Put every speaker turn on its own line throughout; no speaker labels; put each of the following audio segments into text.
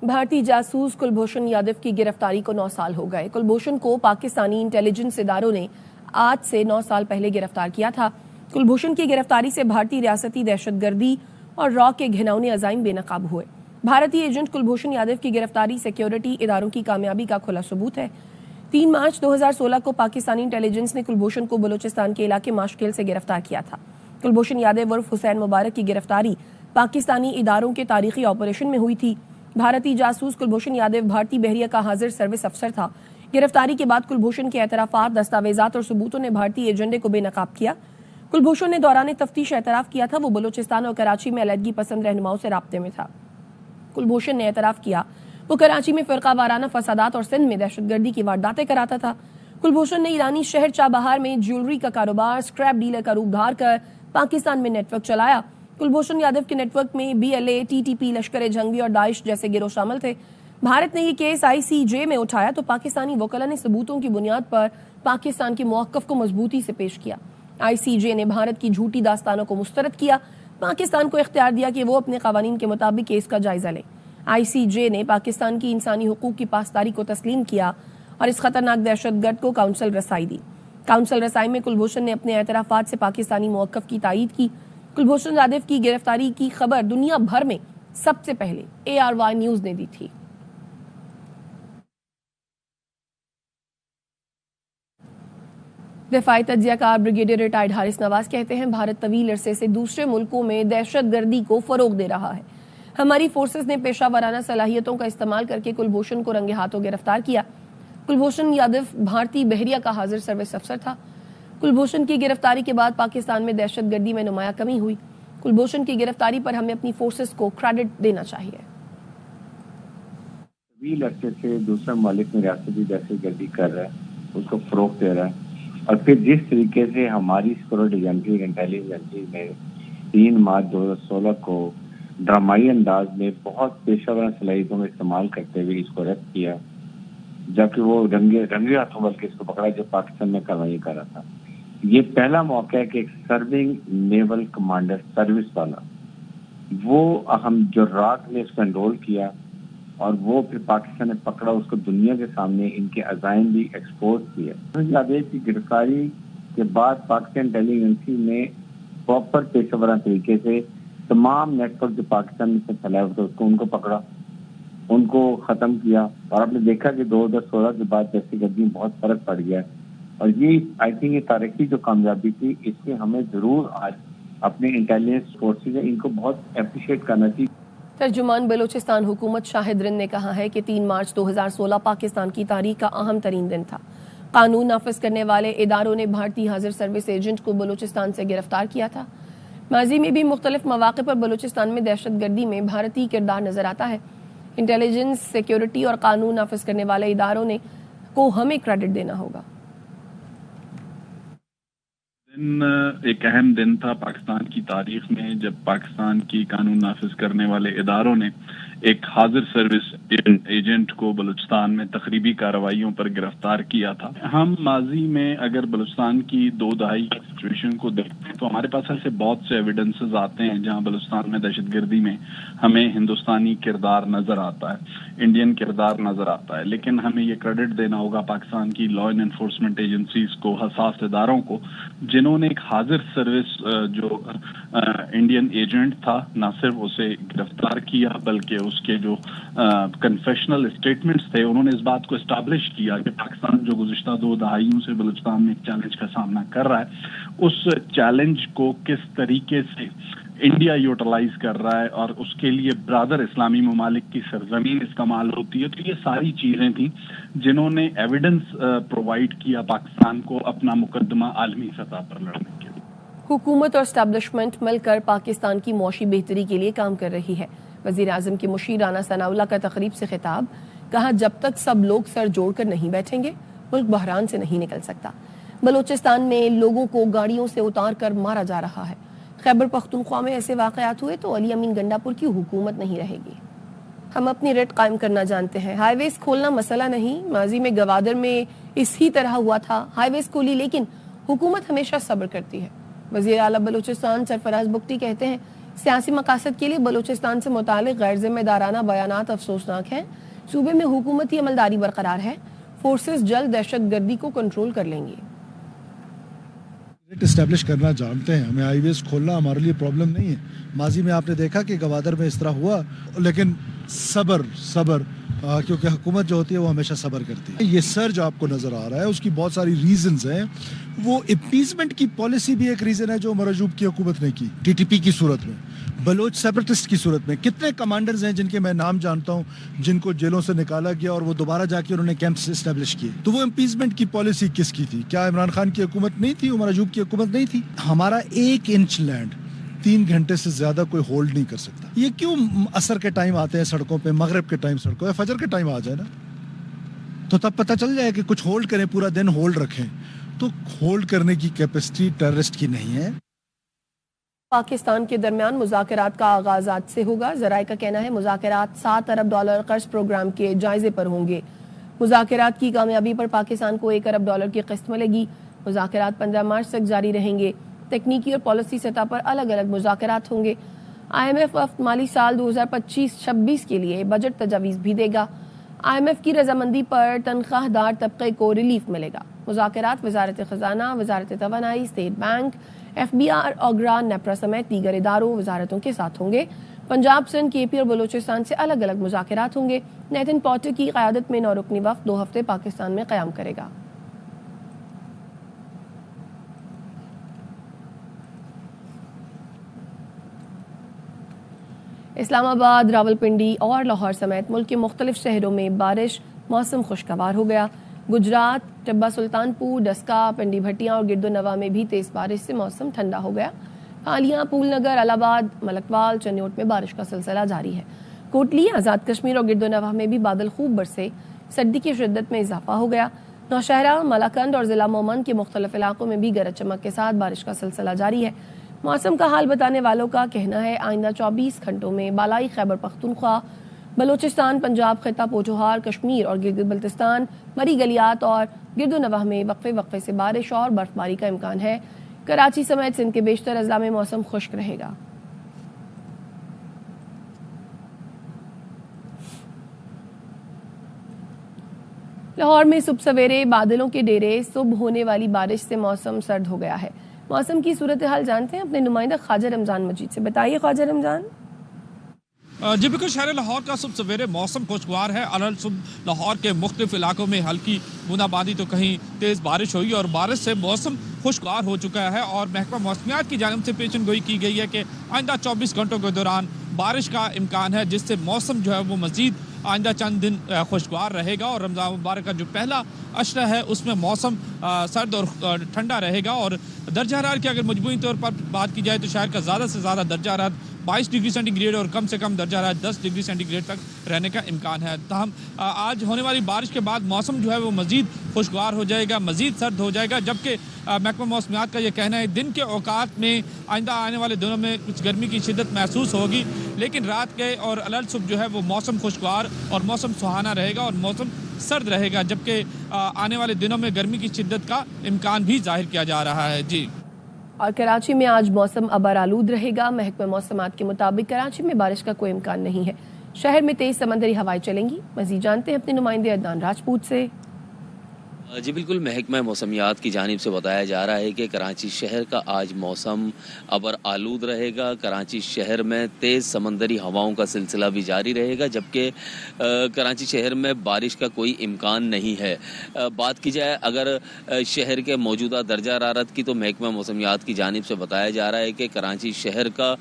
भारतीय जासूस कुलभूषण यादव की गिरफ्तारी को 9 साल हो गए। कुलभूषण को पाकिस्तानी इंटेलिजेंस इदारों ने आज से 9 साल पहले गिरफ्तार किया था। कुलभूषण की गिरफ्तारी से भारतीय रियासती दहशतगर्दी और रॉ के घिनौने अजाइम बेनकाब हुए। भारतीय एजेंट कुलभूषण यादव की गिरफ्तारी सिक्योरिटी इदारों की कामयाबी का खुला सबूत है। 3 मार्च 2016 को पाकिस्तानी इंटेलिजेंस ने कुलभूषण को बलूचिस्तान के इलाके माशकेल से गिरफ्तार किया था। कुलभूषण यादव उर्फ हुसैन मुबारक की गिरफ्तारी पाकिस्तानी इदारों के तारीखी ऑपरेशन में हुई थी। भारतीय जासूस कुलभूषण यादव भारतीय बहरिया का हाजिर सर्विस अफसर था। गिरफ्तारी के बाद कुलभूषण के एतराफात, दस्तावेजात और सबूतों ने भारतीय एजेंडे को बेनकाब किया। कुलभूषण ने दौरान तफ्तीश एतराफ किया था वो बलूचिस्तान और कराची में अलहदगी पसंद रहनुमाओं से राब्ते में था। कुलभूषण ने एतराफ किया वो कराची में फिरका वाराना फसादात और सिंध में दहशतगर्दी की वारदातें कराता था। कुलभूषण ने ईरानी शहर चाबहार में ज्वेलरी का कारोबार, स्क्रैप डीलर का रूप धार कर पाकिस्तान में नेटवर्क चलाया। कुलभूषण यादव के नेटवर्क में BLA, TTP, लश्कर जंगी और दाइश जैसे गिरोह शामिल थे। भारत ने ये केस ICJ में उठाया तो पाकिस्तानी वकीलों ने सबूतों की बुनियाद पर पाकिस्तान के मौक़िफ़ को मजबूती से पेश किया। ICJ ने भारत की झूठी दास्तानों को मुस्तरद किया, पाकिस्तान को इख्तियार दिया कि वो अपने कवानीन के मुताबिक केस का जायजा ले। ICJ ने पाकिस्तान की इंसानी हुकूक की पासदारी को तस्लीम किया और इस खतरनाक दहशतगर्द को काउंसिल रसाई दी। काउंसिल रसाई में कुलभूषण ने अपने एतराफात से पाकिस्तानी मौक़िफ़ की तायीद की। कुलभूषण यादव की गिरफ्तारी की खबर दुनिया भर में सबसे पहले ARY न्यूज़ ने दी थी। दिफाई तज्जियाकार ब्रिगेडियर रिटायर्ड हारिस नवाज कहते हैं, भारत तवील अरसे से दूसरे मुल्कों में दहशतगर्दी को फरोग दे रहा है। हमारी फोर्सेस ने पेशा वराना सलाहियतों का इस्तेमाल करके कुलभूषण को रंगे हाथों गिरफ्तार किया। कुलभूषण यादव भारतीय बहरिया का हाजिर सर्विस अफसर था। कुलभूषण की गिरफ्तारी के बाद पाकिस्तान में दहशतगर्दी में नुमाया कमी हुई। कुलभूषण की गिरफ्तारी पर हमें अपनी फोर्सेस को क्रेडिट देना चाहिए।
तवील अरसे से दूसरा ममालिक में रियासती दहशतगर्दी कर रहा है, उसको फरोग दे रहा है और फिर जिस तरीके से हमारी सिक्योरिटी एजेंसी इंटेलिजेंस ने 3 मार्च 2016 को ड्रामाई अंदाज में बहुत पेशेवर सलाहियतों का इस्तेमाल करते हुए इसको अरेस्ट किया, जबकि वो रंगे हाथों बल्कि इसको पकड़ा जब पाकिस्तान में कार्रवाई कर रहा था। ये पहला मौका है कि एक सर्विंग नेवल कमांडर सर्विस वाला वो हम जो रात ने इसको एनरोल किया और वो फिर पाकिस्तान ने पकड़ा, उसको दुनिया के सामने इनके अजाइम भी एक्सपोज किए। यादव की गिरफ्तारी के बाद पाकिस्तान इंटेलिजेंसी ने प्रॉपर पेशेवराना तरीके से तमाम नेटवर्क जो पाकिस्तान में से फैलाए हुए थे उसको उनको पकड़ा, उनको खत्म किया और आपने देखा कि 2016 के बाद दहशतगर्दी में बहुत फर्क पड़ गया और ये आई थिंक ये तारीखी जो कामयाबी थी, इसमें हमें जरूर आज अपने इंटेलिजेंस फोर्सेज इनको बहुत अप्रिशिएट करना चाहिए।
तर्जुमान बलूचिस्तान हुकूमत शाहिद रिंद ने कहा है कि 3 मार्च 2016 पाकिस्तान की तारीख का अहम तरीन दिन था। कानून नाफिज करने वाले इदारों ने भारतीय हाजिर सर्विस एजेंट को बलूचिस्तान से गिरफ्तार किया था। माजी में भी मुख्तलिफ मौक़े पर बलूचिस्तान में दहशतगर्दी में भारतीय किरदार नजर आता है। इंटेलिजेंस, सिक्योरिटी और कानून नाफिज करने वाले इदारों ने को हमें क्रेडिट देना होगा।
एक अहम दिन था पाकिस्तान की तारीख में जब पाकिस्तान की कानून नाफिज करने वाले इदारों ने एक हाजिर सर्विस एजेंट को बलूचिस्तान में तकरीबी कार्रवाइयों पर गिरफ्तार किया था। हम माजी में अगर बलूचिस्तान की 2 दहाई की सिचुएशन को देखते हैं तो हमारे पास ऐसे बहुत से एविडेंसेस आते हैं जहां बलूचिस्तान में दहशतगर्दी में हमें हिंदुस्तानी किरदार नजर आता है, इंडियन किरदार नजर आता है, लेकिन हमें ये क्रेडिट देना होगा पाकिस्तान की लॉ एंड एनफोर्समेंट एजेंसीज को, हसास इदारों को, जिन्होंने एक हाजिर सर्विस जो इंडियन एजेंट था न सिर्फ उसे गिरफ्तार किया बल्कि उसके जो कन्फेशनल स्टेटमेंट्स थे उन्होंने इस बात को एस्टैब्लिश किया कि पाकिस्तान जो गुज़िश्ता 2 दहाइयों से बलूचिस्तान में एक चैलेंज का सामना कर रहा है, उस चैलेंज को किस तरीके से इंडिया यूटिलाइज कर रहा है और उसके लिए ब्रादर इस्लामी ममालिक की सरजमीन इस्तेमाल होती है। तो ये सारी चीजें थी जिन्होंने एविडेंस प्रोवाइड किया पाकिस्तान को अपना मुकदमा आलमी सतह पर लड़ने के लिए।
हुकूमत और एस्टैब्लिशमेंट मिलकर पाकिस्तान की मौशी बेहतरी के लिए काम कर रही है। वजीर आजम की मुशीर राना सनाउल्लाह का तकरीब से खिताब, कहा जब तक सब लोग सर जोड़कर नहीं बैठेंगे मुल्क बहरान से नहीं निकल सकता। बलूचिस्तान में लोगों को गाड़ियों से उतार कर मारा जा रहा है। खैबर पख्तूनख्वा में ऐसे वाकयात हुए तो अली अमीन गंडापुर की हुकूमत नहीं रहेगी। हम अपनी रेट कायम करना जानते हैं, हाईवेज खोलना मसला नहीं। माजी में गवादर में इसी तरह हुआ था, हाईवेज खोली लेकिन हुकूमत हमेशा सब्र करती है। वजीर आला बलूचिस्तान सरफराज बुख्ती कहते हैं सियासी मकासद के लिए बलूचिस्तान से मुतालिक गैर जिम्मेदाराना बयानात अफसोसनाक हैं। सूबे में हुकूमती अमलदारी बरकरार है। फोर्सेस जल्द दहशतगर्दी को कंट्रोल कर लेंगी।
इस्टेब्लिश करना जानते हैं, हमें हाईवेज खोलना हमारे लिए प्रॉब्लम नहीं है। माजी में आपने देखा कि गवादर में इस तरह हुआ, लेकिन सबर क्योंकि हुकूमत जो होती है वो हमेशा सबर करती है। ये सर्ज आपको नजर आ रहा है, उसकी बहुत सारी रीजंस हैं। वो अपीसमेंट की पॉलिसी भी एक रीजन है जो मरजूब की हुकूमत ने की, टीटीपी की सूरत में, बलोच सेपरेटिस्ट की सूरत में। कितने कमांडर्स हैं जिनके मैं नाम जानता हूं, जिनको जेलों से निकाला गया और वो दोबारा जाके उन्होंने कैंप्स एस्टेब्लिश किए। तो वो अपीसमेंट की पॉलिसी किसकी थी? क्या इमरान खान की हुकूमत नहीं थी? उमर अयूब की हुकूमत नहीं थी? हमारा 1 इंच लैंड 3 घंटे से ज्यादा कोई होल्ड नहीं कर सकता। ये क्यों असर के टाइम आते हैं सड़कों पे, मगरिब के टाइम सड़कों पे, फजर के टाइम आ जाए ना, तो तब पता चल जाए कि कुछ होल्ड करें, पूरा दिन होल्ड रखें। तो होल्ड करने की कैपेसिटी टेररिस्ट की नहीं है।
पाकिस्तान के दरमियान मुज़ाकरात का आगाज आज से होगा। ज़राए का कहना है मुज़ाकरात $7 अरब कर्ज प्रोग्राम के जायजे पर होंगे। मुज़ाकरात की कामयाबी पर पाकिस्तान को $1 अरब की किस्त मिलेगी। मुज़ाकरात 15 मार्च तक जारी रहेंगे। तकनीकी और पॉलिसी सतह पर अलग अलग मुज़ाकरात होंगे। IMF वफ्त माली साल 2025-26 के लिए बजट तजावीज़ भी देगा। IMF की रजामंदी पर तनख्वाहदार तबके को रिलीफ मिलेगा। मुज़ाकरात वजारत ख़जाना, वजारत तवानाई, स्टेट बैंक, FBR, ओगरा, नेपरा समेत दीगर इदारों वजारतों के साथ होंगे। पंजाब, सिंध, KP और बलूचिस्तान से अलग अलग मुज़ाकरात होंगे। नेथन पॉटर की क़यादत में 9 रुकनी वफ़द 2 हफ्ते पाकिस्तान में क़याम करेगा। इस्लामाबाद, रावलपिंडी और लाहौर समेत मुल्क के मुख्तलिफ शहरों में बारिश, मौसम खुशगवार हो गया। गुजरात, टिब्बा सुल्तानपुर, डस्का, पिंडी भट्टियाँ और गिरदोनवा में भी तेज़ बारिश से मौसम ठंडा हो गया। कालियाँ, पूलनगर, अलाहाबाद, मलकवाल, चन्योट में बारिश का सिलसिला जारी है। कोटली, आज़ाद कश्मीर और गिरदोनवा में भी बादल खूब बरसे, सर्दी की शिद्दत में इजाफा हो गया। नौशहरा, मलाकंद और ज़िला मोमन के मुख्तलिफ इलाकों में भी गरज चमक के साथ बारिश का सिलसिला जारी है। मौसम का हाल बताने वालों का कहना है आइंदा 24 घंटों में बालाई खैबर पख्तूनख्वा, बलूचिस्तान, पंजाब, खिता पोठोहार, कश्मीर और गिलगित बल्तिस्तान, मरी गलियात और गिरदोनवाह में वक्फे वक्फे से बारिश और बर्फबारी का इम्कान है। कराची समेत सिंध के बेशतर अजला में मौसम खुश्क रहेगा। लाहौर में सुबह सवेरे बादलों के डेरे, सुबह होने वाली बारिश से मौसम सर्द हो गया है। मौसम की सूरत हाल जानते हैं अपने नुमाइंदा ख्वाजा रमजान मजीद से। बताइए ख्वाजा रमजान।
जी बिल्कुल, शहर लाहौर का सुबह सवेरे मौसम खुशगवार है। अलग सुबह लाहौर के मुख्तलिफ इलाकों में हल्की बूंदाबांदी तो कहीं तेज़ बारिश हुई और बारिश से मौसम खुशगवार हो चुका है। और महकमा मौसमियात की जानिब से पेशन गोई की गई है कि आइंदा 24 घंटों के दौरान बारिश का इम्कान है, जिससे मौसम जो है वो मज़ीद आइंदा चंद दिन खुशगवार रहेगा। और रमज़ान मुबारक का जो पहला अशरा है उसमें मौसम सर्द और ठंडा रहेगा। और दर्जा हरारत की अगर मजमूई तौर पर बात की जाए तो शहर का ज़्यादा से ज़्यादा दर्जा हरारत 22 डिग्री सेंटीग्रेड और कम से कम दर्जा हरारत 10 डिग्री सेंटीग्रेड तक रहने का इम्कान है। तहम आज होने वाली बारिश के बाद मौसम जो है वो मज़ीद खुशगवार हो जाएगा, मज़ीद सर्द हो जाएगा। जबकि महकमा मौसमियात का ये कहना है दिन के औकात में आइंदा आने वाले दिनों में कुछ गर्मी की शिद्दत महसूस होगी, लेकिन रात के और अलग सुबह जो है वो मौसम खुशगवार और मौसम सुहाना रहेगा और मौसम सर्द रहेगा। जबकि आने वाले दिनों में गर्मी की शिद्दत का इम्कान भी जाहिर किया जा रहा है। जी,
और कराची में आज मौसम अबर आलूद रहेगा। महकमा मौसमात के मुताबिक कराची में बारिश का कोई इम्कान नहीं है। शहर में तेज समंदरी हवाएं चलेंगी। मजीद जानते हैं अपने नुमाइंदे अदनान राजपूत से।
जी बिल्कुल, महकमा मौसमियात की जानिब से बताया जा रहा है कि कराची शहर का आज मौसम अबर आलूद रहेगा। कराची शहर में तेज़ समंदरी हवाओं का सिलसिला भी जारी रहेगा, जबकि कराची शहर में बारिश का कोई इम्कान नहीं है। बात की जाए अगर शहर के मौजूदा दर्जा हरारत की, तो महकमा मौसमियात की जानिब से बताया जा रहा है कि कराची शहर का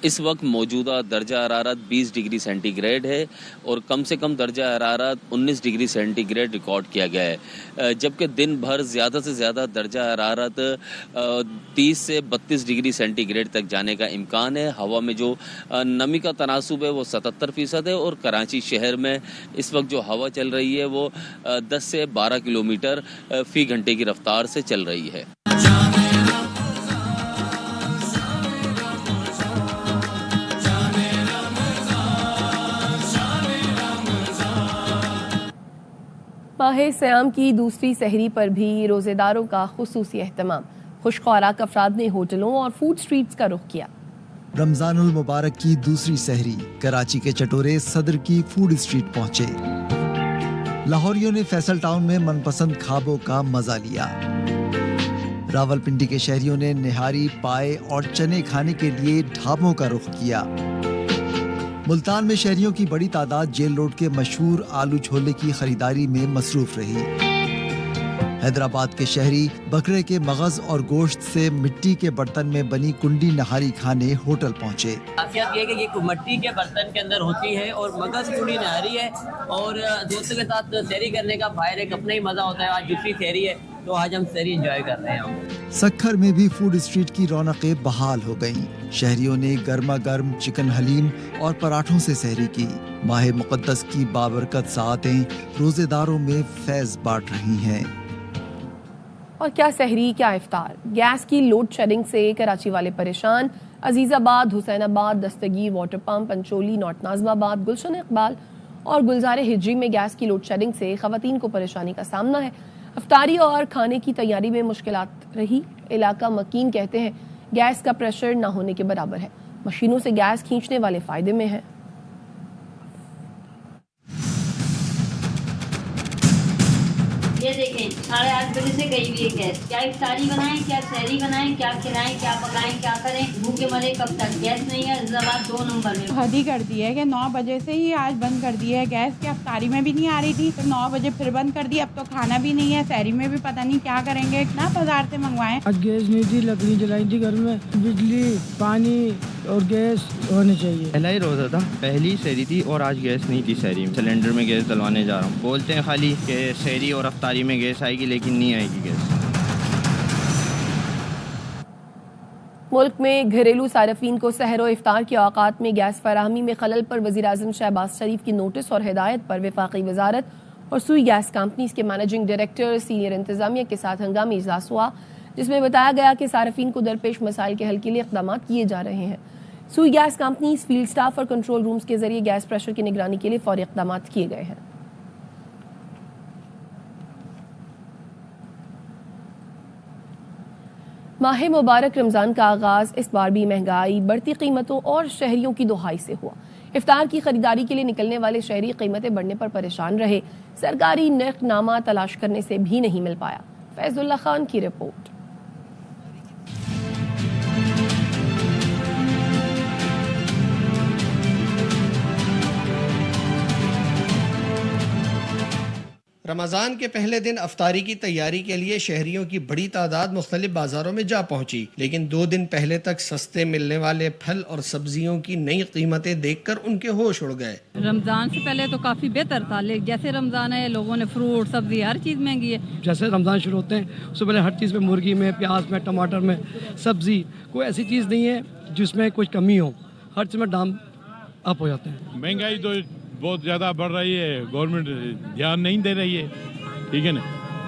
इस वक्त मौजूदा दर्जा हरारत 20 डिग्री सेंटीग्रेड है और कम से कम दर्जा हरारत 19 डिग्री सेंटीग्रेड रिकॉर्ड किया गया है। जबकि दिन भर ज़्यादा से ज़्यादा दर्जा हरारत 30 से 32 डिग्री सेंटीग्रेड तक जाने का इम्कान है। हवा में जो नमी का तनासुब है वो 77% है और कराची शहर में इस वक्त जो हवा चल रही है वो 10 से 12 किलोमीटर फ़ी घंटे की रफ्तार से चल रही है।
माह सयाम की दूसरी सहरी पर भी रोज़ेदारों का खुसूसी एहतमाम। खुशख्वाराक अफराद ने होटलों और फूड स्ट्रीट्स का रुख किया।
रमजानुल मुबारक की दूसरी सहरी कराची के चटोरे सदर की फूड स्ट्रीट पहुंचे। लाहौरियों ने फैसल टाउन में मनपसंद खाबों का मजा लिया। रावलपिंडी के शहरियों ने निहारी, पाए और चने खाने के लिए ढाबों का रुख किया। मुल्तान में शहरियों की बड़ी तादाद जेल रोड के मशहूर आलू छोले की खरीदारी में मसरूफ रही। हैदराबाद के शहरी बकरे के मगज और गोश्त से मिट्टी के बर्तन में बनी कुंडी नहारी खाने होटल पहुंचे।
खासियत ये कि ये मिट्टी के बर्तन के अंदर होती है और मगज कुंडी नहारी है और दोस्तों के साथ सैरी करने का बाहर एक अपना ही मजा होता है। आज दूसरी सैरी है तो आज हम सैरी एंजॉय कर रहे हैं।
सक्खर में भी फूड स्ट्रीट की रौनकें बहाल हो गईं। शहरियों ने गर्मा गर्म चिकन हलीम और पराठों से सहरी की। माह मुक़द्दस की बाबरकत साअतें रोजेदारों में फैज़ बांट रही हैं।
और क्या सहरी क्या इफ्तार, गैस की लोड शेडिंग से कराची वाले परेशान। Azizabad, Hussainabad, Dastagir, water pump, Pancholi, north Nazimabad, Gulshan Iqbal और गुलजार हिज्री में गैस की लोड शेडिंग से खवातीन को परेशानी का सामना है। इफ्तारी और खाने की तैयारी में मुश्किलात रही। इलाका मकीन कहते हैं गैस का प्रेशर ना होने के बराबर है। मशीनों से गैस खींचने वाले फायदे में हैं।
ये देखें 8:30 बजे से गई हुई है गैस। क्या इफ्तारी बनाएं, क्या सहरी बनाएं, क्या खिलाएं, क्या पकाएं, क्या करें, भूखे मरे कब तक। गैस नहीं है, इस्लामाबाद 2 नंबर में।
हद ही कर दी है कि 9 बजे से ही आज बंद कर दी है गैस। की इफ्तारी में भी नहीं आ रही थी, तो 9 बजे फिर बंद कर दी। अब तो खाना भी नहीं है, सहरी में भी पता नहीं क्या करेंगे, ना बाजार से मंगवाएं।
आज गैस नहीं थी, लकड़ी जलाई थी घर में। बिजली, पानी और गैस होनी चाहिए।
पहला ही रोज़ा था, पहली सहरी थी और आज गैस नहीं थी सहरी में। सिलेंडर में गैस डलवाने जा रहा हूँ। बोलते हैं खाली कि सहरी और इफ्तारी में गैस आएगी, लेकिन नहीं आएगी गैस।
मुल्क में घरेलू सार्फिन को सहर और इफ्तार के औकात में गैस फराहमी में खलल पर वज़ीर-ए-आज़म शहबाज शरीफ की नोटिस और हिदायत पर वफाकी वजारत और सुई गैस कंपनीज के मैनेजिंग डायरेक्टर सीनियर इंतजामिया के साथ हंगामी इजलास हुआ, जिसमें बताया गया कि सार्फिन को दरपेश मसाइल के हल के लिए इक़दाम किए जा रहे हैं। सुई गैस कंपनीज फील्ड स्टाफ और कंट्रोल रूम्स के जरिए गैस प्रेशर की निगरानी के लिए फौरी इक़दाम किए गए हैं। माह मुबारक रमज़ान का आगाज़ इस बार भी महंगाई, बढ़ती कीमतों और शहरियों की दुहाई से हुआ। इफ्तार की खरीदारी के लिए निकलने वाले शहरी कीमतें बढ़ने पर परेशान रहे। सरकारी नर्खनामा तलाश करने से भी नहीं मिल पाया। फैजुल्ला खान की रिपोर्ट।
रमज़ान के पहले दिन अफ्तारी की तैयारी के लिए शहरियों की बड़ी तादाद मुख्तलिफ बाजारों में जा पहुंची, लेकिन 2 दिन पहले तक सस्ते मिलने वाले फल और सब्जियों की नई कीमतें देखकर उनके होश उड़ गए।
रमजान से पहले तो काफी बेहतर था, लेकिन जैसे रमजान है लोगों ने फ्रूट सब्जी हर चीज महंगी है।
जैसे रमजान शुरू होते हैं उससे पहले हर चीज़ में, मुर्गी में, प्याज में, टमाटर में, सब्जी, कोई ऐसी चीज़ नहीं है जिसमें कुछ कमी हो। हर चीज़ में दाम अप हो जाते हैं।
महंगाई तो बहुत ज़्यादा बढ़ रही है, गवर्नमेंट ध्यान नहीं दे रही है, ठीक है ना।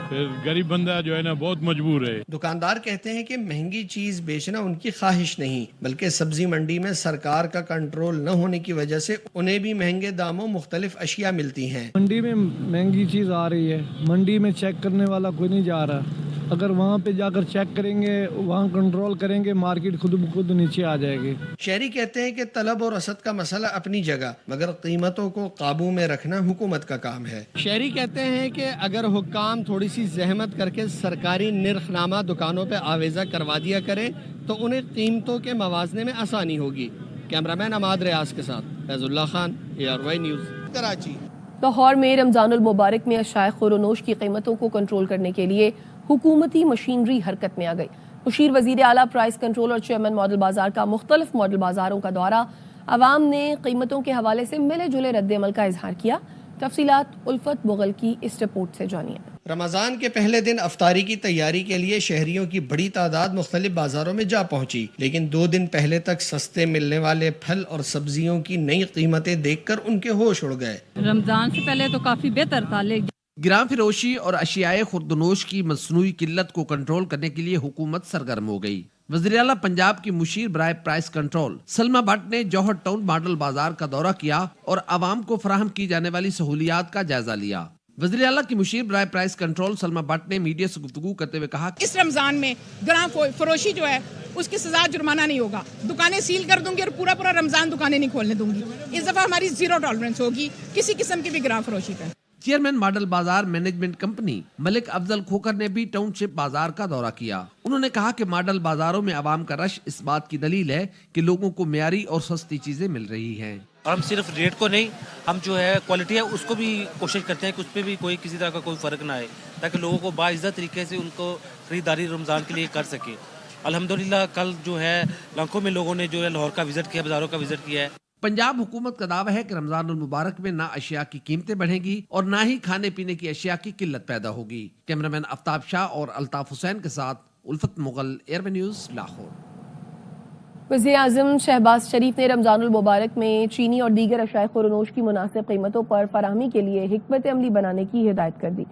फिर गरीब बंदा जो है ना बहुत मजबूर है।
दुकानदार कहते हैं कि महंगी चीज बेचना उनकी ख्वाहिश नहीं, बल्कि सब्जी मंडी में सरकार का कंट्रोल न होने की वजह से उन्हें भी महंगे दामों मुख्तलिफ अशिया मिलती हैं।
मंडी में महंगी चीज़ आ रही है, मंडी में चेक करने वाला कोई नहीं जा रहा। अगर वहाँ पे जाकर चेक करेंगे, वहाँ कंट्रोल करेंगे, मार्केट खुद ब खुद नीचे आ जाएगी।
शहरी कहते हैं कि तलब और रसद का मसला अपनी जगह, मगर कीमतों को काबू में रखना हुकूमत का काम है। शहरी कहते हैं कि अगर हुक्काम थोड़ी सी जहमत करके सरकारी निर्खनामा दुकानों पे आवेजा करवा दिया करें तो उन्हें कीमतों के मवाजने में आसानी होगी। कैमरामैन अमाद रियाज के साथ फैजुल्ला खान, ARY न्यूज़, कराची।
लाहौर में रमजानुल मुबारक में अशाए खुरोनोश की कीमतों को कंट्रोल करने के लिए हुकूमती मशीनरी हरकत में आ गई। मुशीर वजीर आला प्राइस कंट्रोल और चेयरमैन मॉडल बाजार का मुख्तलिफ मॉडल बाजारों का दौरा। अवाम ने कीमतों के हवाले से मिले जुले रद्द-ए-अमल का इजहार किया। तफसीलात उल्फत मुगल की इस रिपोर्ट से जानिए।
रमजान के पहले दिन अफ्तारी की तैयारी के लिए शहरियों की बड़ी तादाद मुख्तलिफ बाजारों में जा पहुंची, लेकिन 2 दिन पहले तक सस्ते मिलने वाले फल और सब्जियों की नई कीमतें देखकर उनके होश उड़ गए।
रमजान से पहले तो काफी बेहतर था, लेकिन
गिरां फरोशी और अशियाए खुर्दनोश की मसनूई किल्लत को कंट्रोल करने के लिए हुकूमत सरगर्म हो गई। वज़ीर आला पंजाब की मुशीर बराए प्राइस कंट्रोल सलमा भट्ट ने जौहर टाउन मॉडल बाजार का दौरा किया और आवाम को फराहम की जाने वाली सहूलियात का जायजा लिया। वज़ीर आला की मुशीर बराए प्राइस कंट्रोल सलमा भट्ट ने मीडिया से गुफ्तगू करते हुए कहा,
इस रमजान में ग्राम फरोशी जो है उसकी सजा जुर्माना नहीं होगा, दुकानें सील कर दूंगी और पूरा रमजान दुकानें नहीं खोलने दूंगी। इस दफा हमारी 0 टॉलरेंस होगी किसी किस्म की भी ग्राम फरोशी पर।
चेयरमैन मॉडल बाजार मैनेजमेंट कंपनी मलिक अफजल खोकर ने भी टाउनशिप बाजार का दौरा किया। उन्होंने कहा कि मॉडल बाजारों में आवाम का रश इस बात की दलील है कि लोगों को म्यारी और सस्ती चीजें मिल रही हैं।
और हम सिर्फ रेट को नहीं, हम जो है क्वालिटी है उसको भी कोशिश करते हैं कि उस पर भी कोई किसी तरह का कोई फर्क ना आए, ताकि लोगों को बाइज्जत तरीके से उनको खरीदारी रमजान के लिए कर सके। अल्हम्दुलिल्लाह कल जो है लाखों में लोगों ने जो है लाहौर का विजिट किया, बाजारों का विजिट किया है।
पंजाब हुकूमत का दावा है कि रमजान उल मुबारक में ना अशिया की कीमतें बढ़ेंगी और ना ही खाने पीने की अशिया की किल्लत पैदा होगी। कैमरामैन आफ्ताब शाह और अल्ताफ हुसैन के साथ उल्फत मुगल, एयरवे न्यूज़, लाहौर।
वज़ीर आज़म शहबाज शरीफ ने रमजानुल मुबारक में चीनी और दीगर अशाए खुरनोश की मुनासिब कीमतों पर फराहमी के लिए हिकमत अमली बनाने की हिदायत कर दी।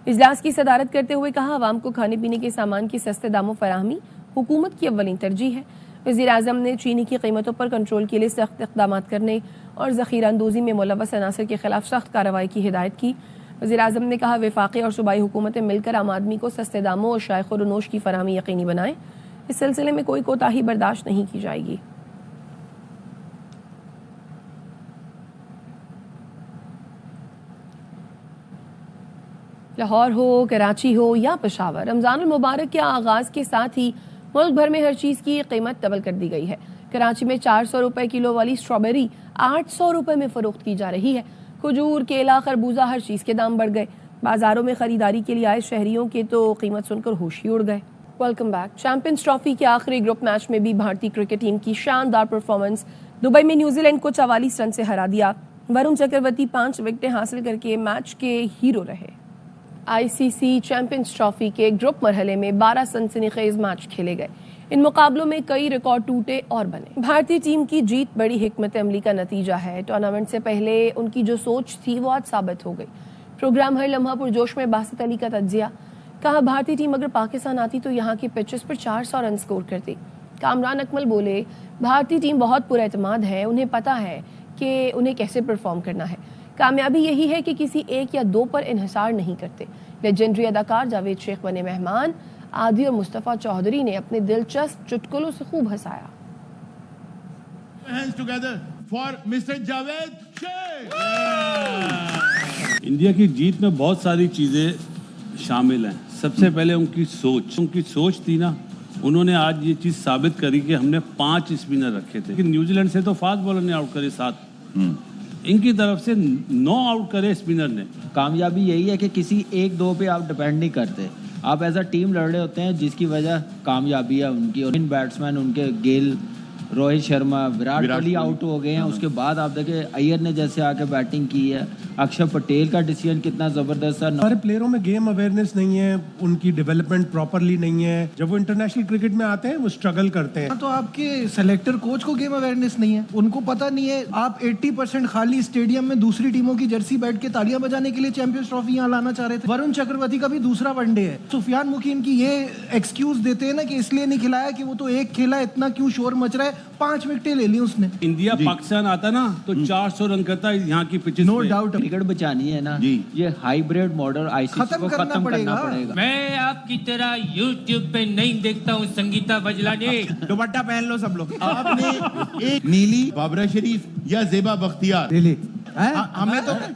इजलास की सदारत करते हुए कहा, आवाम को खाने पीने के सामान की सस्ते दामों फराहमी हुकूमत की अव्वलीन तरजीह है। वज़ीर आज़म ने चीनी की कीमतों पर कंट्रोल के लिए सख्त इक़दामात करने और ज़ख़ीरा अंदोज़ी में मुलव्वस अनासर के खिलाफ सख्त कार्रवाई की हिदायत की। वज़ीर आज़म ने कहा, वफाक़ी और सूबाई हुकूमतें मिलकर आम आदमी को सस्ते दामों और अशाए खुरनोश की फराहमी यकीनी बनाएं। इस सिलसिले में कोई कोताही बर्दाश्त नहीं की जाएगी। लाहौर हो, कराची हो या पेशावर, रमजानुल मुबारक के आगाज़ के साथ ही मुल्क भर में हर चीज़ की कीमत डबल कर दी गई है। कराची में 400 रुपए किलो वाली स्ट्रॉबेरी 800 रुपए में फरोख्त की जा रही है। खजूर, केला, खरबूजा, हर चीज़ के दाम बढ़ गए। बाजारों में खरीदारी के लिए आए शहरियों के तो कीमत सुनकर होश ही उड़ गए। Welcome back. चैंपियंस ट्रॉफी के आखिरी ग्रुप मैच में भी भारतीय क्रिकेट टीम की शानदार परफॉर्मेंस। दुबई में न्यूजीलैंड को 44 रन से हरा दिया। वरुण चक्रवर्ती 5 विकेटें हासिल करके मैच के हीरो रहे। आईसीसी चैंपियंस ट्रॉफी के ग्रुप मरहले में 12 सनसनीखेज मैच खेले गए। इन मुकाबलों में कई रिकॉर्ड टूटे और बने। भारतीय टीम की जीत बड़ी हिकमत अमली का नतीजा है। टूर्नामेंट से पहले उनकी जो सोच थी वो आज साबित हो गई। प्रोग्राम हर लम्हा पुरजोश में बासित अली का तज्जिया। कहा, भारतीय टीम अगर पाकिस्तान आती तो यहाँ के पिचेस पर 400 रन स्कोर करती। कामरान अकमल बोले, भारतीय टीम बहुत पुरएतमाद है, उन्हें पता है कि उन्हें कैसे परफॉर्म करना है। कामयाबी यही है कि किसी एक या दो पर इन्हिसार नहीं करते। लेजेंडरी अदाकार जावेद शेख बने मेहमान। आदि और मुस्तफ़ा चौधरी ने अपने दिलचस्प चुटकुलों से खूब हंसाया।
इंडिया की जीत में बहुत सारी चीजें शामिल हैं। सबसे पहले उनकी सोच थी ना, उन्होंने आज ये चीज साबित करी कि हमने 5 स्पिनर रखे थे। न्यूजीलैंड से तो फास्ट बॉलर ने आउट करे 7, इनकी तरफ से 9 आउट करे स्पिनर ने।
कामयाबी यही है कि किसी 1-2 पे आप डिपेंड नहीं करते, आप एज अ टीम लड़ रहे होते हैं, जिसकी वजह कामयाबी है उनकी। और इन बैट्समैन उनके गेल, रोहित शर्मा, विराट कोहली आउट हो गए हैं। उसके बाद आप देखें अय्यर ने जैसे आके बैटिंग की है। अक्षर पटेल का डिसीजन कितना जबरदस्त है।
हमारे प्लेयरों में गेम अवेयरनेस नहीं है, उनकी डेवलपमेंट प्रॉपरली नहीं है। जब वो इंटरनेशनल क्रिकेट में आते हैं वो स्ट्रगल करते हैं।
तो आपके सेलेक्टर कोच को गेम अवेयरनेस नहीं है, उनको पता नहीं है। आप 80% खाली स्टेडियम में दूसरी टीमों की जर्सी बैठ के तालियां बजाने के लिए चैंपियंस ट्रॉफी यहाँ लाना चाह रहे थे। वरुण चक्रवर्ती का भी दूसरा वनडे है। सुफियान मुकीम की ये एक्सक्यूज देते हैं ना कि इसलिए नहीं खिलाया कि वो तो एक खेला, इतना क्यों शोर मच रहा है। 5 विकेटें ले ली उसने।
इंडिया पाकिस्तान आता ना तो 400 रन करता है यहाँ की पिचेस।
नो डाउट क्रिकेट बचानी है ना जी, ये हाइब्रिड मॉडल आईसीसी को खत्म करना पड़ेगा।
मैं आपकी तरह यूट्यूब पे नहीं देखता हूँ संगीता बजलानी।
दुपट्टा पहन लो सब लोग। आपने एक नीली, बाबरा शरीफ या जेबा बख्तियार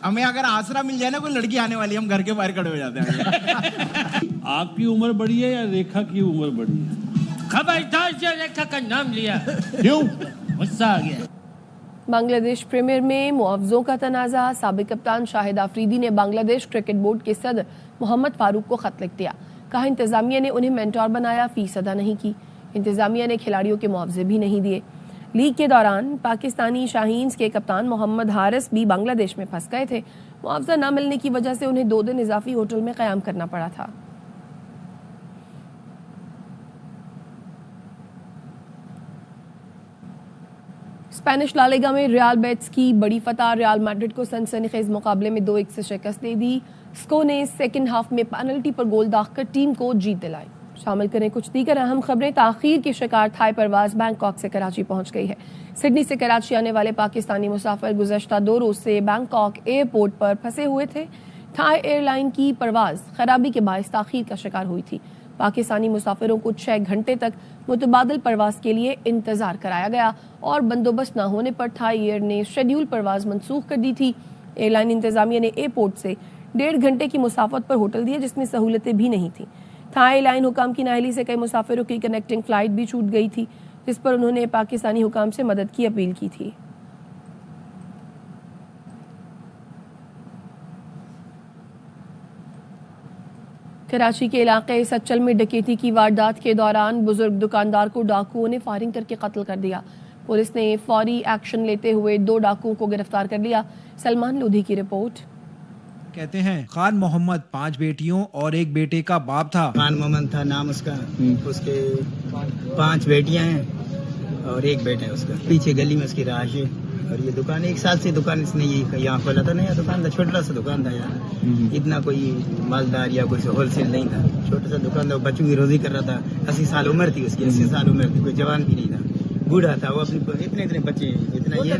हमें अगर आसरा मिल जाए ना कोई लड़की आने वाली, हम घर के बाहर खड़े हो जाते हैं।
आपकी उम्र बड़ी है या रेखा की उम्र बड़ी है?
खबरदार से रेखा का नाम लिया।
क्यों?
गुस्सा आ गया।
बांग्लादेश प्रीमियर में मुआवजों का तनाज़ा। साबिक कप्तान शाहिद आफरीदी ने बांग्लादेश क्रिकेट बोर्ड के सदर मोहम्मद फारूक को खत लिख दिया। कहा, इंतजामिया ने उन्हें मेंटोर बनाया, फीस अदा नहीं की। इंतजामिया ने खिलाड़ियों के मुआवजे भी नहीं दिए। लीग के दौरान पाकिस्तानी शाहीन्स के कप्तान मोहम्मद हारिस भी बांग्लादेश में फंस गए थे। मुआवजा न मिलने की वजह से उन्हें 2 दिन इजाफी होटल में क़याम करना पड़ा था। स्पेनिश ला लीगा में रियल बेटिस की बड़ी फतह। रियल मैड्रिड को सनसनीखेज मुकाबले में 2-1 से शिकस्त दे दी। स्को ने सेकंड हाफ में पेनल्टी पर गोल दागकर टीम को जीत दिलाई। शामिल करें कुछ दीगर अहम खबरें। ताखीर के शिकार थाई परवाज बैंकॉक से कराची पहुंच गई है। सिडनी से कराची आने वाले पाकिस्तानी मुसाफिर गुज़श्ता 2 रोज से बैंकॉक एयरपोर्ट पर फंसे हुए थे। थाई एयरलाइन की परवाज खराबी के बायस ताखीर का शिकार हुई थी। पाकिस्तानी मुसाफिरों को 6 घंटे तक मुतबादिल परवाज के लिए इंतजार कराया गया और बंदोबस्त न होने पर थाई एयर ने शेड्यूल परवाज मनसूख कर दी थी। एयरलाइन इंतजामिया ने एयरपोर्ट से 1.5 घंटे की मुसाफत पर होटल दिया, जिसमें सहूलतें भी नहीं थी। थाई एयरलाइन हुकाम की नाअहली से कई मुसाफिरों की कनेक्टिंग फ्लाइट भी छूट गई थी, जिस पर उन्होंने पाकिस्तानी हुकाम से मदद की अपील की थी। कराची के इलाके सच्चल में डकैती की वारदात के दौरान बुजुर्ग दुकानदार को डाकुओं ने फायरिंग करके कत्ल कर दिया। पुलिस ने फौरी एक्शन लेते हुए 2 डाकुओं को गिरफ्तार कर लिया। सलमान लोधी की रिपोर्ट।
कहते हैं खान मोहम्मद 5 बेटियों और 1 बेटे का बाप था।
खान मोहम्मद था नाम उसका, उसके 5 बेटियां हैं और 1 बेटा है उसका। पीछे गली में उसकी रहायश है और ये दुकान 1 साल से दुकान इसने ये यहाँ खोला था। नया दुकान था, छोटा सा दुकान था यार, इतना कोई मालदार या कोई होलसेल नहीं था, छोटा सा दुकान था। बच्चों की रोजी कर रहा था। 80 साल उम्र थी उसकी, 80 साल उम्र थी, कोई जवान भी नहीं था, बूढ़ा था वो। अपने इतने बच्चे, इतना ये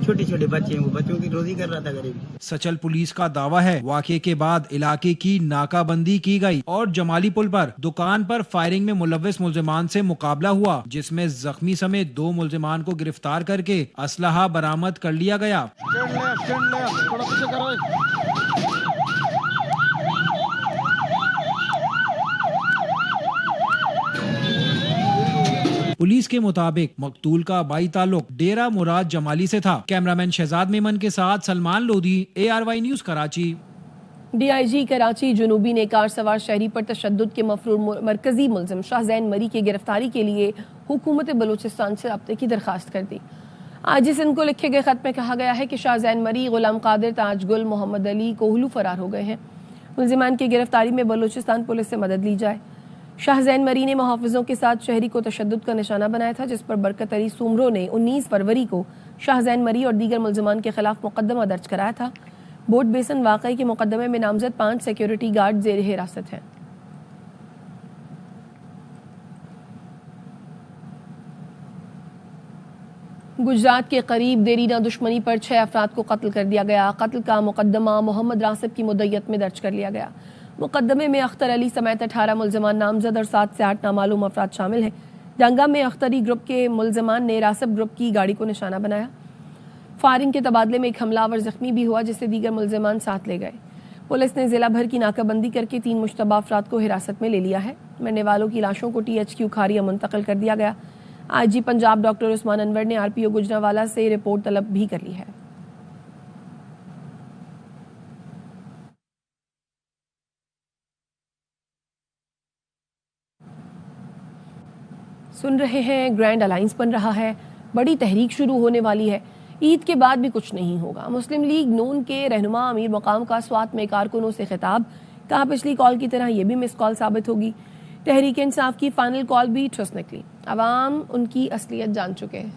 छोटे छोटे बच्चे हैं, वो बच्चों की रोजी कर रहा था गरीब।
सचल पुलिस का दावा है वाकये के बाद इलाके की नाकाबंदी की गई और जमाली पुल पर दुकान पर फायरिंग में मुलव्विस मुल्जिमान से मुकाबला हुआ, जिसमें जख्मी समेत 2 मुल्जिमान को गिरफ्तार करके असलहा बरामद कर लिया गया। पुलिस के मुताबिक मकतूल का बाई ताल्लुक डेरा मुराद जमाली से था। कैमरामैन शहजाद मेमन के साथ Salman Lodhi, ARY news Karachi.
DIG Karachi जुनूबी ने कार सवार शहरी पर तशद्दुद के मफरूर मरकजी मुल्जिम शाहजैन मरी की गिरफ्तारी के लिए हुकूमत बलूचिस्तान से रब्ते की दरखास्त कर दी। आज इस इनको लिखे गए खत में कहा गया है कि शाहजैन मरी, गुलाम कादिर, ताजगुल, मोहम्मद अली कोहलू फरार हो गए हैं। मुल्जिमान की गिरफ्तारी में बलूचिस्तान पुलिस से मदद ली जाए। शाहजैन मरी ने मुहाफिजों के साथ शहरी को तशद्दुद का निशाना बनाया था, जिस पर बरकत अली सुमरो ने 19 फरवरी को शाहजैन मरी और दीगर मुल्जिमान के खिलाफ मुकदमा दर्ज कराया था। बोट बेसन वाकई के मुकदमे में नामजद 5 सिक्योरिटी गार्ड जेर हिरासत हैं। गुजरात के करीब देरीना दुश्मनी पर 6 अफराद को कत्ल कर दिया गया। कत्ल का मुकदमा मोहम्मद रासिब की मुद्दत में दर्ज कर लिया गया। मुकदमे में अख्तर अली समेत 18 मुल्जिमान नामजद और 7 से 8 नामालूम अफराद शामिल हैं। दंगा में अख्तरी ग्रुप के मुल्जिमान ने रासिब ग्रुप की गाड़ी को निशाना बनाया। फायरिंग के तबादले में एक हमलावर जख्मी भी हुआ, जिसे दीगर मुल्जिमान साथ ले गए। पुलिस ने जिला भर की नाकाबंदी करके 3 मुश्तबा अफराद को हिरासत में ले लिया है। मरने वालों की लाशों को THQ खारिया मुंतकिल कर दिया गया। IG पंजाब डॉक्टर उस्मान अनवर ने RPO गुजरावाला से रिपोर्ट तलब भी कर ली है। सुन रहे हैं, ग्रैंड अलायंस बन रहा है, बड़ी तहरीक शुरू होने वाली है। ईद के बाद भी कुछ नहीं होगा। मुस्लिम लीग नून के रहनुमा अमीर मकाम का स्वात में कारकुनों से खिताब, कहा पिछली कॉल की तरह ये भी मिस कॉल साबित होगी। तहरीक इंसाफ की फाइनल कॉल भी ठुस निकली। अवाम उनकी असलियत जान चुके हैं।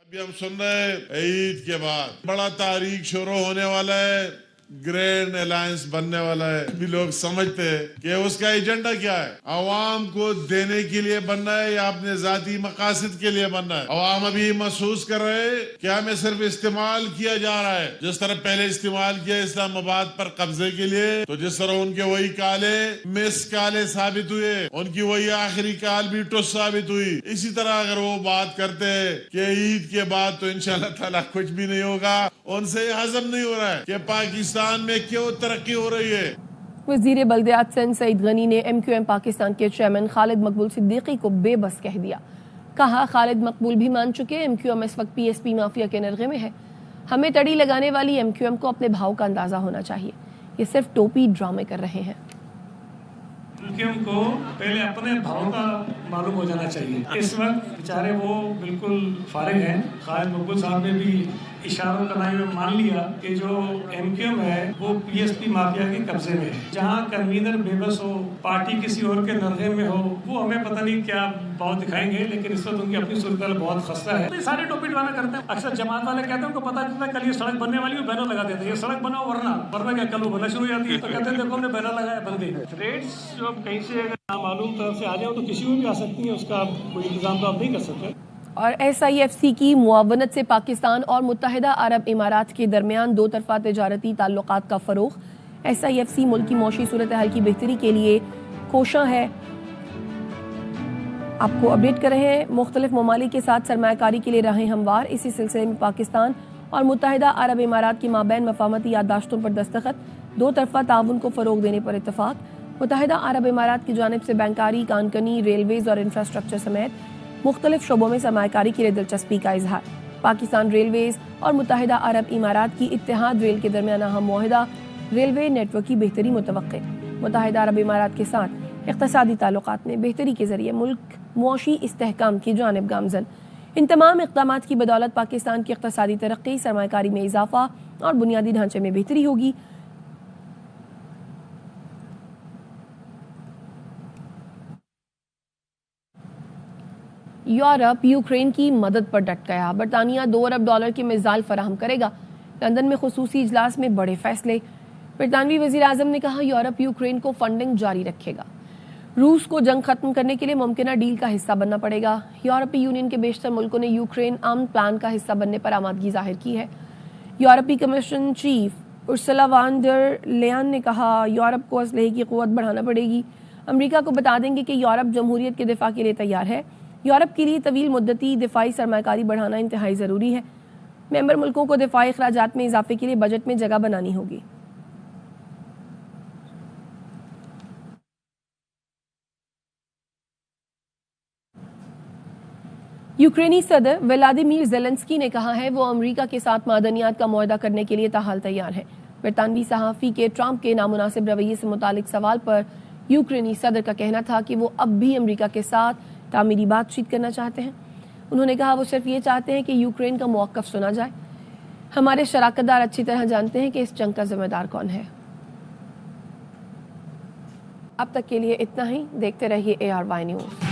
अभी हम सुन रहे हैं ईद के बाद बड़ा तारीख शुरू होने वाला है, ग्रैंड अलायंस बनने वाला है। भी लोग समझते हैं कि उसका एजेंडा क्या है, अवाम को देने के लिए बनना है या अपने जाती मकासद के लिए बनना है। अवाम अभी महसूस कर रहे हैं कि हमें सिर्फ इस्तेमाल किया जा रहा है, जिस तरह पहले इस्तेमाल किया इस्लामाबाद पर कब्जे के लिए, तो जिस तरह उनके वही काले मिस काले साबित हुए, उनकी वही आखिरी काल भी टुस साबित हुई। इसी तरह अगर वो बात करते हैं कि ईद के बाद तो इंशाअल्लाह ताला कुछ भी नहीं होगा, उनसे हजम नहीं हो रहा है कि पाकिस्तान में क्यों तरक्की हो रही है।
वजीर बल्दियात सिंध सईद गनी ने MQM पाकिस्तान के चेयरमैन खालिद मकबूल सिद्दीकी को बेबस कह दिया। कहा, खालिद मकबूल भी मान चुके MQM इस वक्त PSP माफिया के नरगे में है। हमें तड़ी लगाने वाली MQM को अपने भाव का अंदाजा होना चाहिए। ये सिर्फ टोपी ड्रामे कर रहे हैं।
MQM को पहले अपने भाव का मालूम हो जाना चाहिए। इस वक्त बेचारे वो बिल्कुल फारिग हैं। खालिद मकबूल साहब ने भी इशारों का नाम मान लिया कि जो MQM है वो PSP माफिया के कब्जे में है। जहाँ कन्वीनर बेबस हो, पार्टी किसी और के नरगे में हो, वो हमें पता नहीं क्या भाव दिखाएंगे, लेकिन इस वक्त उनकी अपनी सूरत बहुत खस्ता है। तो ये सारे टोपी ड्रामे करते हैं। अक्सर जमात वाले कहते हैं उनको पता चलता है कल ये सड़क बनने वाली है, बैनर लगा देते हैं, ये सड़क बनाओ वरना क्या कल वो बनना शुरू हो जाती है। तो कहते हैं देखो हमने बैनर लगाया, बन गई। रेट्स जो कहीं से अगर नामालूम तरफ से आ जाए तो किसी को भी आ सकती है, उसका कोई इंतजाम तो आप नहीं कर सकते।
और SIFC की मुआवनत से पाकिस्तान और मुत्तहिदा अरब इमारात के दरमियान दो तरफा तजारती ताल्लुकात का फरोग। SIFC मुल्क की मौशी सूरत हाल की बेहतरी के लिए कोशां है। आपको अपडेट कर रहे हैं, मुख्तलिफ ममालिक के साथ सरमायाकारी के लिए रहें हमवार। इसी सिलसिले में पाकिस्तान और मुत्तहिदा अरब इमारात की माबैन मफाहमती याददाश्तों पर दस्तखत, दो तरफा ताउन को फ़रोग देने पर इत्तफाक। मुत्तहिदा अरब इमारात की जानिब से बैंकारी, कानकनी, रेलवेज़ और इंफ्रास्ट्रक्चर समेत मुख्तलिफ शोबों में सरमायाकारी के लिए दिलचस्पी का इजहार। पाकिस्तान रेलवेज़ और मुत्तहिदा अरब इमारात की इत्तेहाद रेल के दरमियान अहम मुआहिदा, रेलवे नेटवर्क की बेहतरी मुतवक्के। मुत्तहिदा अरब इमारात के साथ इक़्तिसादी ताल्लुकात में बेहतरी के जरिए मुल्क मुआशी इस्तेहकाम की जानिब गामज़न। इन तमाम इक़दामात की बदौलत पाकिस्तान की इक़्तिसादी तरक्की, सरमायाकारी में इजाफा और बुनियादी ढांचे में बेहतरी होगी। यूरोप यूक्रेन की मदद पर डट गया। बरतानिया $2 अरब की मिसाइल फराहम करेगा। लंदन में खुसूसी इजलास में बड़े फैसले। बरतानवी वज़ीर आज़म ने कहा, यूरोप यूक्रेन को फंडिंग जारी रखेगा। रूस को जंग खत्म करने के लिए मुमकिना डील का हिस्सा बनना पड़ेगा। यूरोपीय यूनियन के बेशतर मुल्कों ने यूक्रेन आम प्लान का हिस्सा बनने पर आमादगी जाहिर की है। यूरोपीय कमीशन चीफ उर्सुला वान डर लेयन ने कहा, यूरोप को असलहे की क़ुव्वत बढ़ाना पड़ेगी। अमरीका को बता देंगे कि यूरोप जमहूरियत के दिफा के लिए तैयार है। यूरोप के लिए तवील मुद्दती दिफाई सरमायाकारी बढ़ाना इंतहाई ज़रूरी है। मेंबर मुल्कों को दिफाई अखराजात में इजाफे के लिए बजट में जगह बनानी होगी। यूक्रेनी सदर व्लादिमीर ज़ेलेंस्की ने कहा है वो अमरीका के साथ मादनियात का मुआहदा करने के लिए ताहाल तैयार है। बरतानवी सहाफ़ी के ट्रंप के नामुनासिब रवैये से मुतालिक सवाल पर यूक्रेनी सदर का कहना था कि वो अब भी अमरीका के साथ तामीरी बातचीत करना चाहते हैं। उन्होंने कहा वो सिर्फ ये चाहते हैं कि यूक्रेन का मौक़िफ़ सुना जाए। हमारे शराकतदार अच्छी तरह जानते हैं कि इस जंग का जिम्मेदार कौन है। अब तक के लिए इतना ही। देखते रहिए ARY न्यूज़।